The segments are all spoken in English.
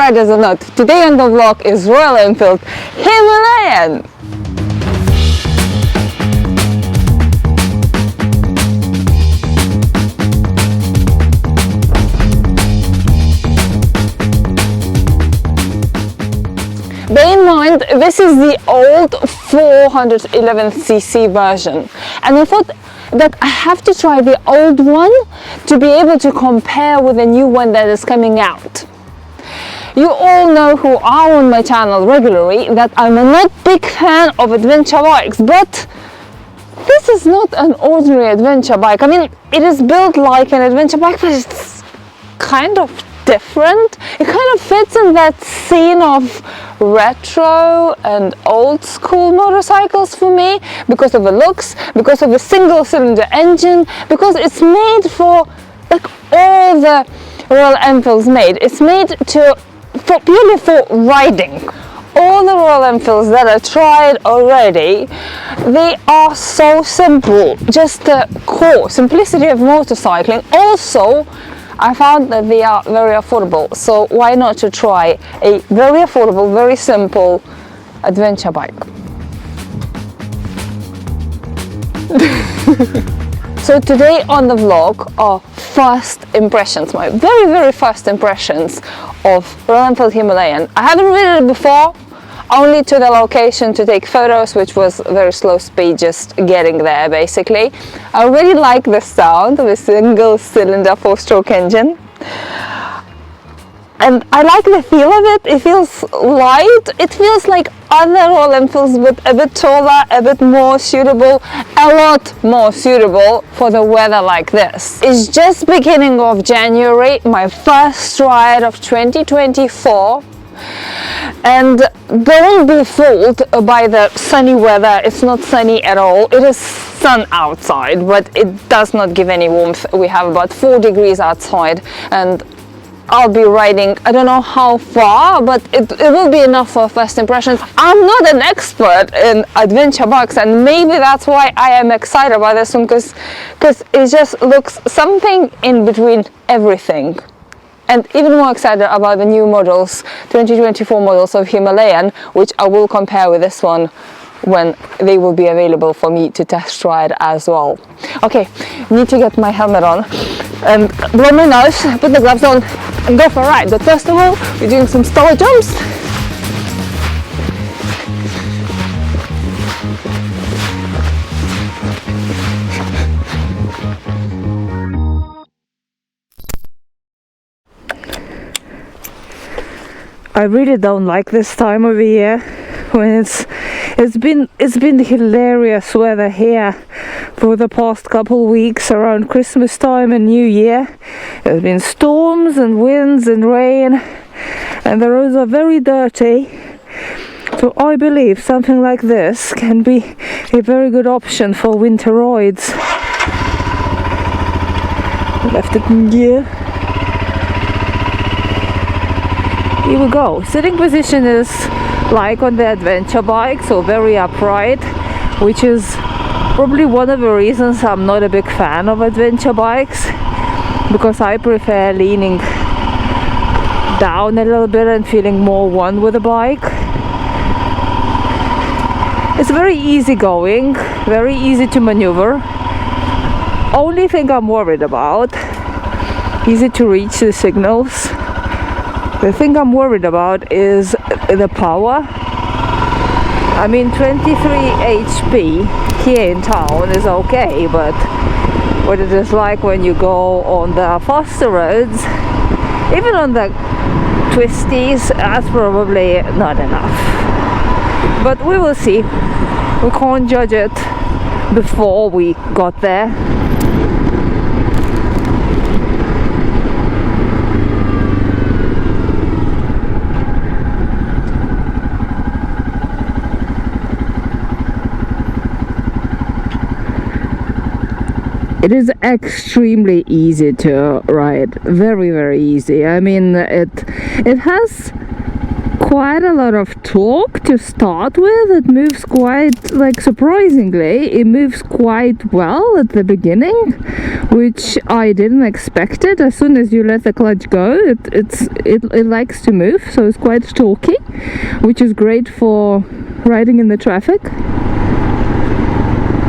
riders or not, today on the vlog is Royal Enfield Himalayan. Bear in mind, this is the old 411cc version, and I thought that I have to try the old one to be able to compare with the new one that is coming out. You all know who are on my channel regularly that I'm a not big fan of adventure bikes, but this is not an ordinary adventure bike. I mean, it is built like an adventure bike, but it's kind of different. It kind of fits in that scene of retro and old school motorcycles for me, because of the looks, because of the single cylinder engine, because it's made for, like all the Royal Enfields made, it's made purely for riding. All the Royal Enfields that I tried already, they are so simple, just the core simplicity of motorcycling. Also, I found that they are very affordable, so why not to try a very affordable, very simple adventure bike. So today on the vlog are first impressions, my very first impressions of Royal Enfield Himalayan. I haven't ridden it before, only to the location to take photos, which was very slow speed just getting there basically. I really like the sound of a single cylinder 4-stroke engine, and I like the feel of it. It feels light, it feels like other Royal Enfields, but a bit taller, a bit more suitable, a lot more suitable for the weather like this. It's just beginning of January, my first ride of 2024. And don't be fooled by the sunny weather. It's not sunny at all. It is sun outside, but it does not give any warmth. We have about 4 degrees outside, and I'll be riding, I don't know how far, but it will be enough for first impressions. I'm not an expert in adventure bikes, and maybe that's why I am excited about this one, because it just looks something in between everything. And even more excited about the new models, 2024 models of Himalayan, which I will compare with this one when they will be available for me to test ride as well. Okay, need to get my helmet on and blow my nose, put the gloves on and go for a ride. But first of all, we're doing some star jumps. I really don't like this time of year when it's been hilarious weather here for the past couple weeks around Christmas time and New Year. There's been storms and winds and rain, and the roads are very dirty. So I believe something like this can be a very good option for winter rides. Left it in gear. Here we go. Sitting position is like on the adventure bike, so very upright, which is probably one of the reasons I'm not a big fan of adventure bikes, because I prefer leaning down a little bit and feeling more one with the bike. It's very easy going, very easy to maneuver. Only thing I'm worried about, easy to reach the signals. The thing I'm worried about is the power. I mean, 23 HP here in town is okay, but what it is like when you go on the faster roads, even on the twisties, that's probably not enough. But we will see. We can't judge it before we got there. It is extremely easy to ride, very easy. I mean, it has quite a lot of torque to start with. It moves quite, like, surprisingly, it moves quite well at the beginning, which I didn't expect it. As soon as you let the clutch go, it likes to move, so it's quite torquey, which is great for riding in the traffic.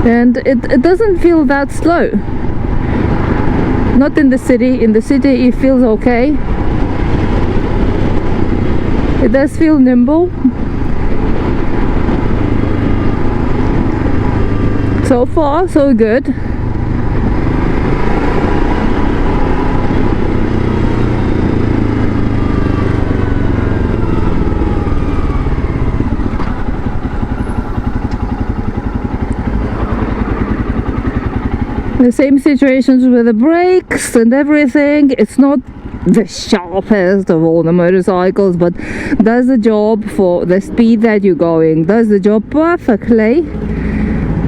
And it doesn't feel that slow. Not in the city. In the city it feels okay. It does feel nimble. So far, so good. The same situations with the brakes and everything. It's not the sharpest of all the motorcycles, but does the job for the speed that you're going. Does the job perfectly.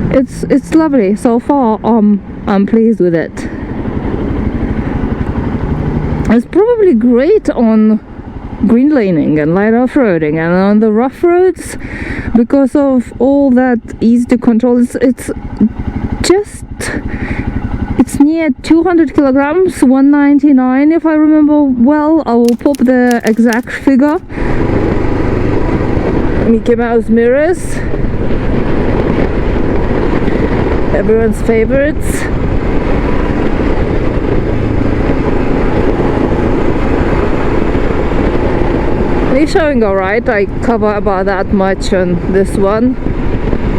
It's lovely so far. I'm pleased with it. It's probably great on green laning and light off-roading, and on the rough roads, because of all that easy to control. It's near 200 kilograms, 199 if I remember well. I will pop the exact figure. Mickey Mouse mirrors, everyone's favorites. It's showing alright. I cover about that much on this one,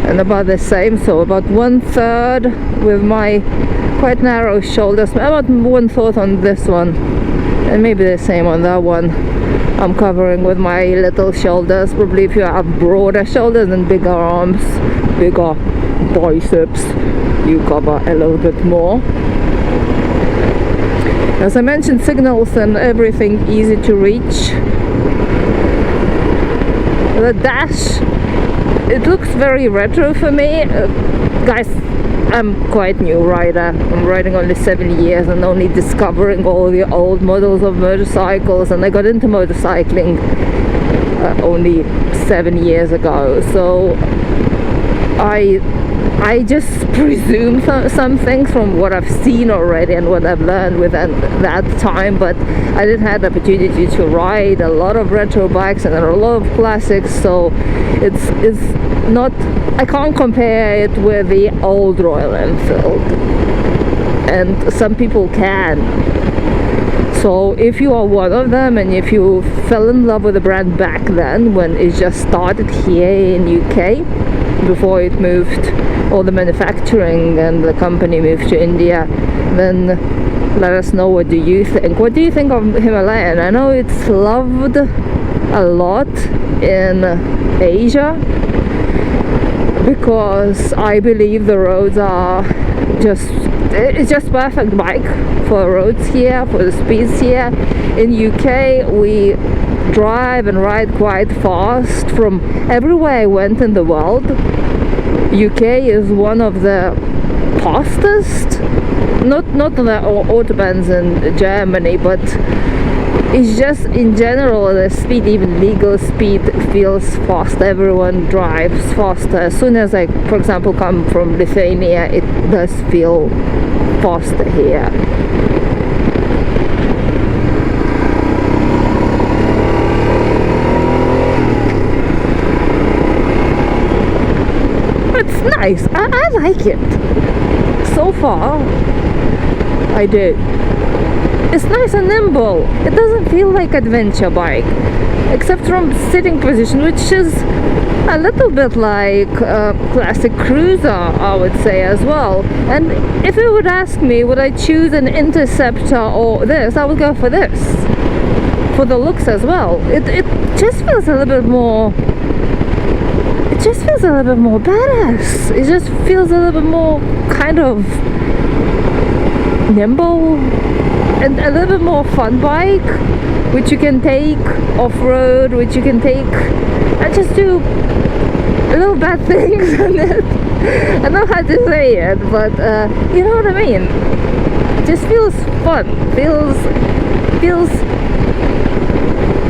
and about the same, so about 1/3 with my quite narrow shoulders, about 1/4 on this one, and maybe the same on that one. I'm covering with my little shoulders. Probably if you have broader shoulders and bigger arms, bigger biceps, you cover a little bit more. As I mentioned, signals and everything easy to reach. The dash, it looks very retro for me. Guys, I'm quite new rider. I'm riding only 7 years and only discovering all the old models of motorcycles, and I got into motorcycling only 7 years ago, so I just presume some things from what I've seen already and what I've learned within that time, but I didn't have the opportunity to ride a lot of retro bikes and a lot of classics, so it's not, I can't compare it with the old Royal Enfield, and some people can. So if you are one of them, and if you fell in love with the brand back then when it just started here in UK, before it moved, all the manufacturing and the company moved to India, then let us know, what do you think? What do you think of Himalayan? I know it's loved a lot in Asia, because I believe the roads are it's just perfect bike for roads here, for the speeds here. In UK we drive and ride quite fast from everywhere I went in the world. UK is one of the fastest, not the autobahns in Germany, but it's just in general the speed, even legal speed, feels fast. Everyone drives faster. As soon as I, for example, come from Lithuania, it does feel faster here. It's nice. I like it. So far, I do. It's nice and nimble. It doesn't feel like adventure bike, except from sitting position, which is a little bit like a classic cruiser, I would say, as well. And if you would ask me, would I choose an Interceptor or this, I would go for this, for the looks as well. It just feels a little bit more, it just feels a little bit more badass. It just feels a little bit more kind of nimble and a little bit more fun bike, which you can take off-road, which you can take and just do little bad things in it. I don't know how to say it, but you know what I mean. It just feels fun, feels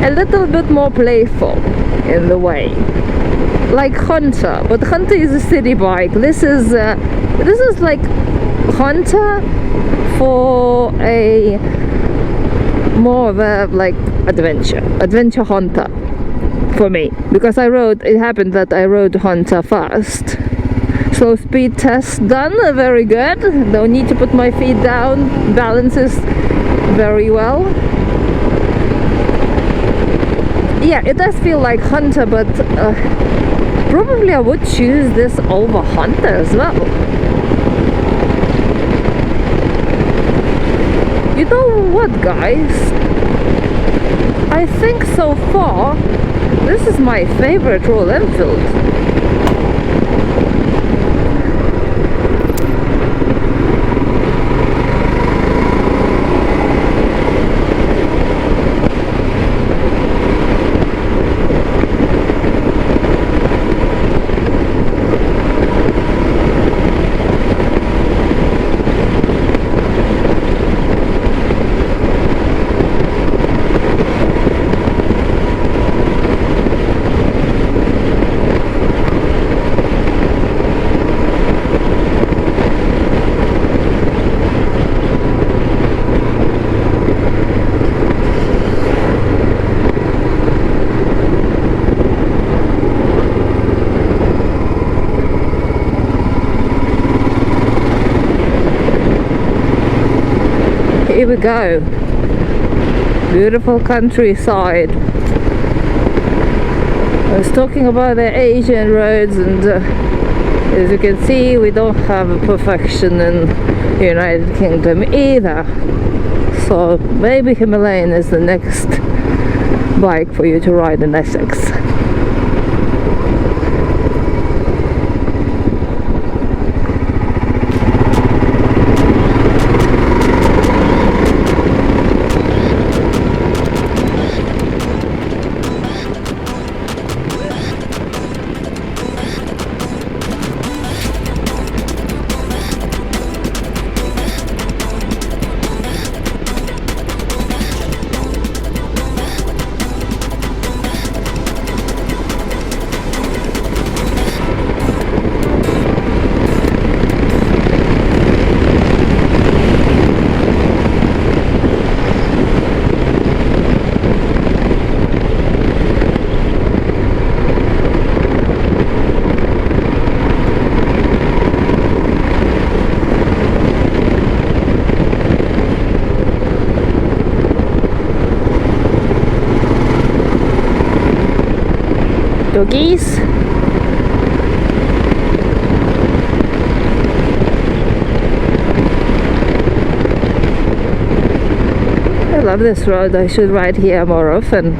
a little bit more playful in the way, like Hunter. But Hunter is a city bike. This is like Hunter for a more of a like adventure Hunter for me, because it happened that I rode Hunter first. Slow speed test done, very good. Don't need to put my feet down, balances very well. Yeah, it does feel like Hunter, but probably I would choose this over Hunter as well. You know what, guys? I think so far this is my favorite Royal Enfield. Here we go. Beautiful countryside. I was talking about the Asian roads, and as you can see, we don't have a perfection in the United Kingdom either. So maybe Himalayan is the next bike for you to ride in Essex. Doggies. I love this road. I should ride here more often.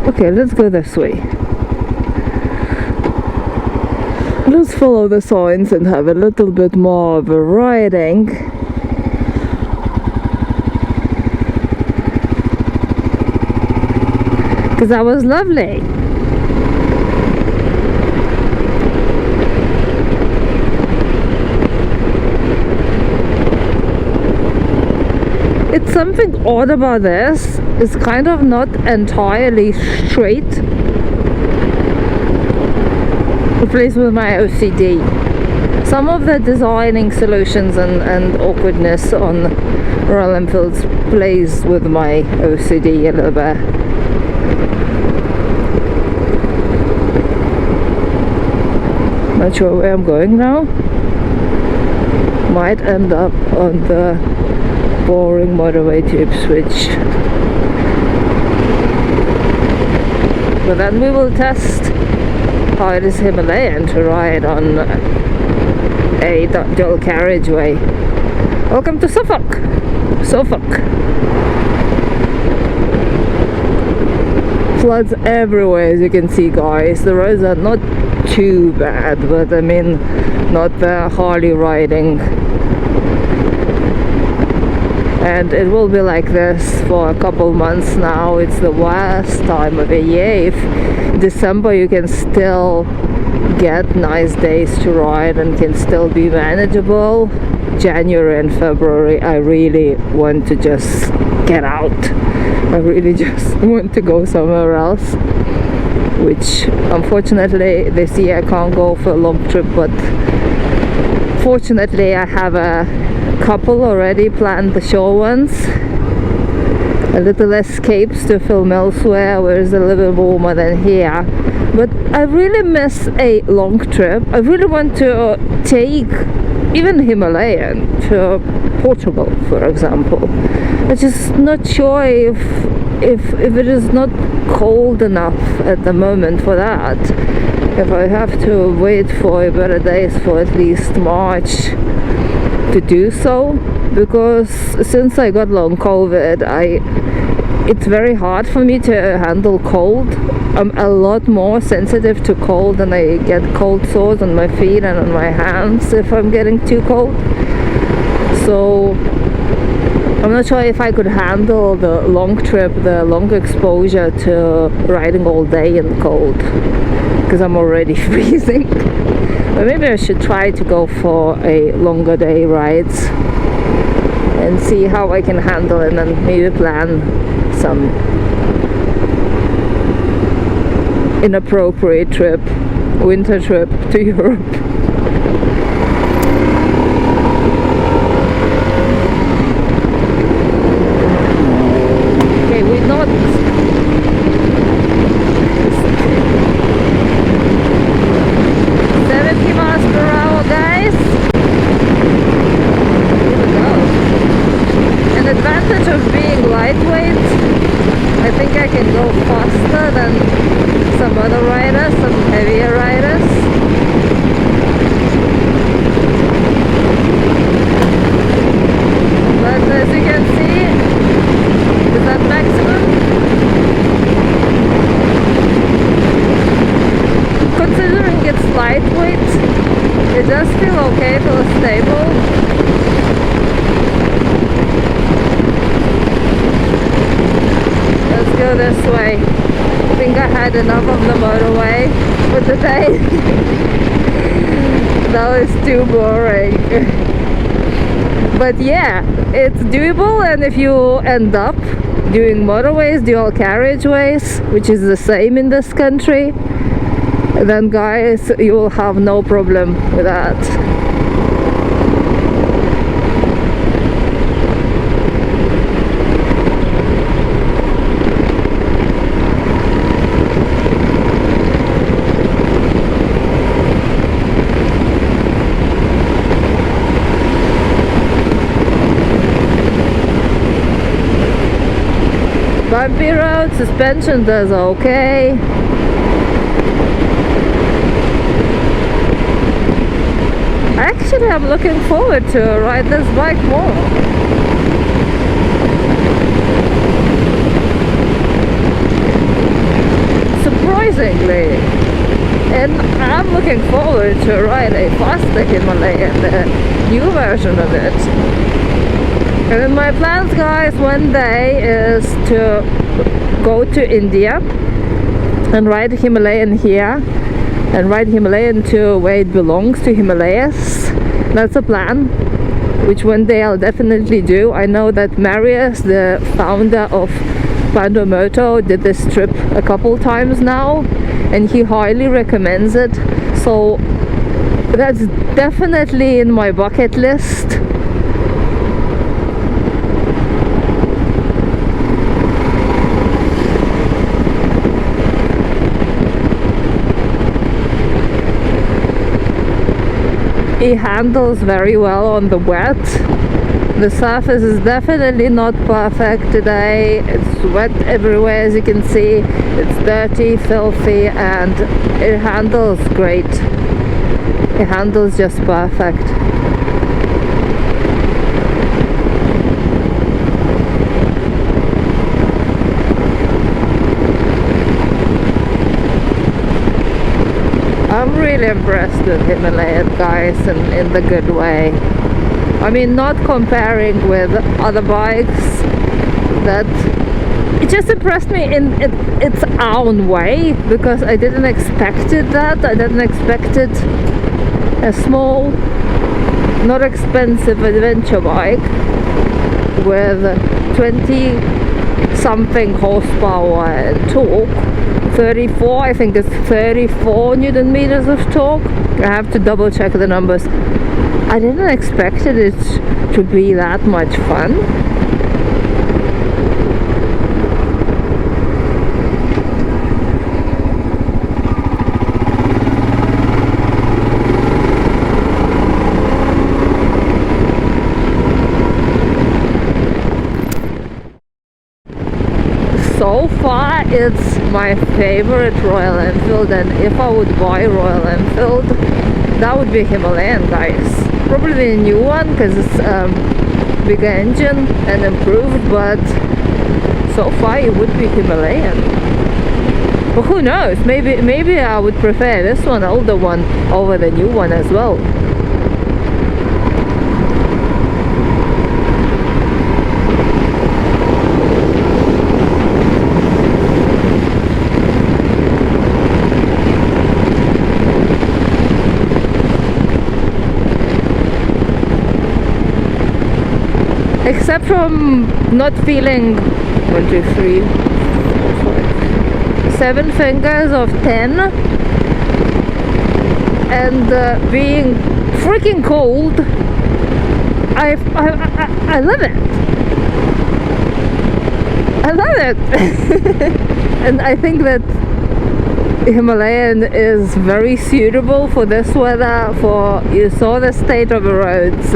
Okay, let's go this way. Let's follow the signs and have a little bit more of a riding. Because that was lovely. It's something odd about this. It's kind of not entirely straight. It plays with my OCD. Some of the designing solutions and awkwardness on Royal Enfield plays with my OCD a little bit. Not sure where I'm going now. Might end up on the boring motorway to Ipswich. But then we will test how it is Himalayan to ride on a dual carriageway. Welcome to Suffolk. Floods everywhere, as you can see, guys. The roads are not too bad, but I mean, not the Harley riding. And it will be like this for a couple months now. It's the worst time of the year. If December you can still get nice days to ride and can still be manageable, January and February I really want to just get out. I really just want to go somewhere else, which unfortunately this year I can't go for a long trip, but fortunately I have a couple already planned, the short ones, a little escapes to film elsewhere where it's a little bit warmer than here. But I really miss a long trip. I really want to take even Himalayan to Portugal, for example. I'm just not sure if it is not cold enough at the moment for that. If I have to wait for better days for at least March to do so, because since I got long COVID, it's very hard for me to handle cold. I'm a lot more sensitive to cold, and I get cold sores on my feet and on my hands if I'm getting too cold. So I'm not sure if I could handle the long trip, the long exposure to riding all day in the cold, because I'm already freezing. But maybe I should try to go for a longer day rides and see how I can handle it, and then maybe plan some inappropriate trip, winter trip to Europe. Okay, we're not 70 miles per hour, guys. Here we go. An advantage of being lightweight, I think I can go faster than some other riders, some heavier riders. But as you can see, is that maximum? Considering it's lightweight, it does feel okay, feels stable. Let's go this way. I think I had enough of the motorway for today. That was too boring. But yeah, it's doable, and if you end up doing motorways, dual carriageways, which is the same in this country, then guys, you will have no problem with that. Bumpy road, suspension does okay. Actually, I'm looking forward to ride this bike more. Surprisingly. And I'm looking forward to ride a faster Himalayan, the new version of it. And in my plans, guys, one day is to go to India and ride Himalayan here, and ride Himalayan to where it belongs, to Himalayas. That's a plan, which one day I'll definitely do. I know that Marius, the founder of Moto, did this trip a couple times now, and he highly recommends it. So that's definitely in my bucket list. it handles very well on the wet. The surface is definitely not perfect today. It's wet everywhere, as you can see. It's dirty, filthy, and it handles great. It handles just perfect. I'm really impressed with Himalayan, guys, in the good way. I mean, not comparing with other bikes, that it just impressed me in its own way, because I didn't expect it that. I didn't expect it a small, not expensive adventure bike with 20 something horsepower and torque. 34, I think it's 34 Newton meters of torque. I have to double check the numbers. I didn't expect it to be that much fun. So far it's my favorite Royal Enfield, and if I would buy Royal Enfield, that would be Himalayan, guys. Probably a new one because it's bigger engine and improved, but so far it would be Himalayan. But who knows, maybe I would prefer this one, older one, over the new one as well. Except from not feeling 1, 2, 3, 4, 5, 7 fingers of 10, and being freaking cold, I love it. I love it. And I think that Himalayan is very suitable for this weather. For you saw the state of the roads.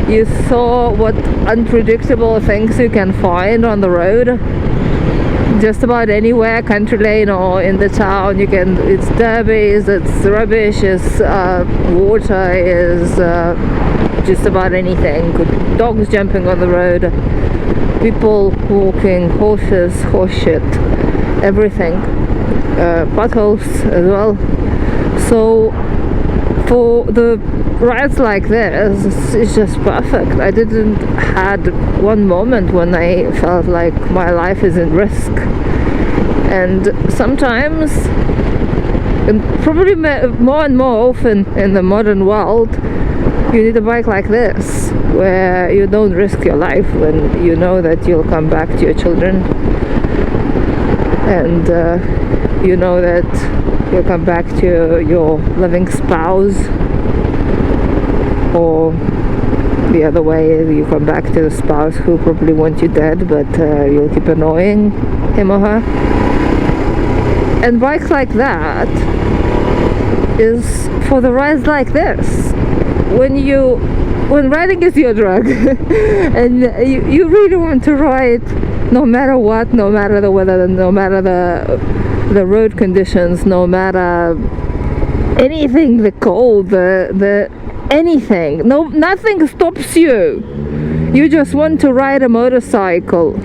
You saw what unpredictable things you can find on the road. Just about anywhere, country lane or in the town, you can. It's derbies, it's rubbish, it's water, is just about anything. Dogs jumping on the road, people walking, horses, horse shit, everything. Potholes as well. So for the rides like this, it's just perfect. I didn't had one moment when I felt like my life is in risk. And sometimes, and probably more and more often in the modern world, you need a bike like this, where you don't risk your life, when you know that you'll come back to your children, and you know that you'll come back to your loving spouse, or the other way, you come back to the spouse who probably wants you dead, but you'll keep annoying him or her. And bikes like that is for the rides like this, when riding is your drug and you really want to ride no matter what, no matter the weather, no matter the road conditions, no matter anything, the cold, the anything. No, nothing stops you. You just want to ride a motorcycle.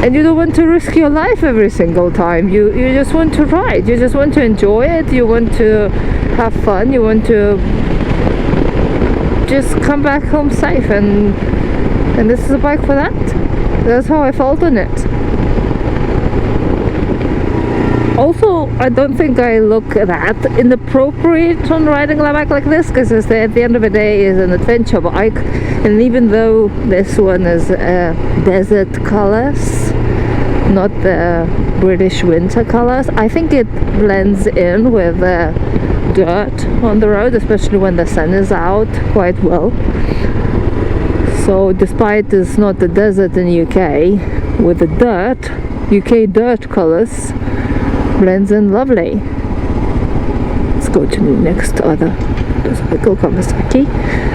And you don't want to risk your life every single time. You just want to ride. You just want to enjoy it. You want to have fun. You want to just come back home safe. And this is a bike for that. That's how I felt on it. Also, I don't think I look that inappropriate on riding a bike like this, because at the end of the day is an adventure bike, and even though this one is desert colors, not the British winter colors, I think it blends in with the dirt on the road, especially when the sun is out, quite well. So despite it's not the desert in UK, with the dirt, UK dirt colors, blends in lovely. It's go to the next other motorcycle, Kawasaki.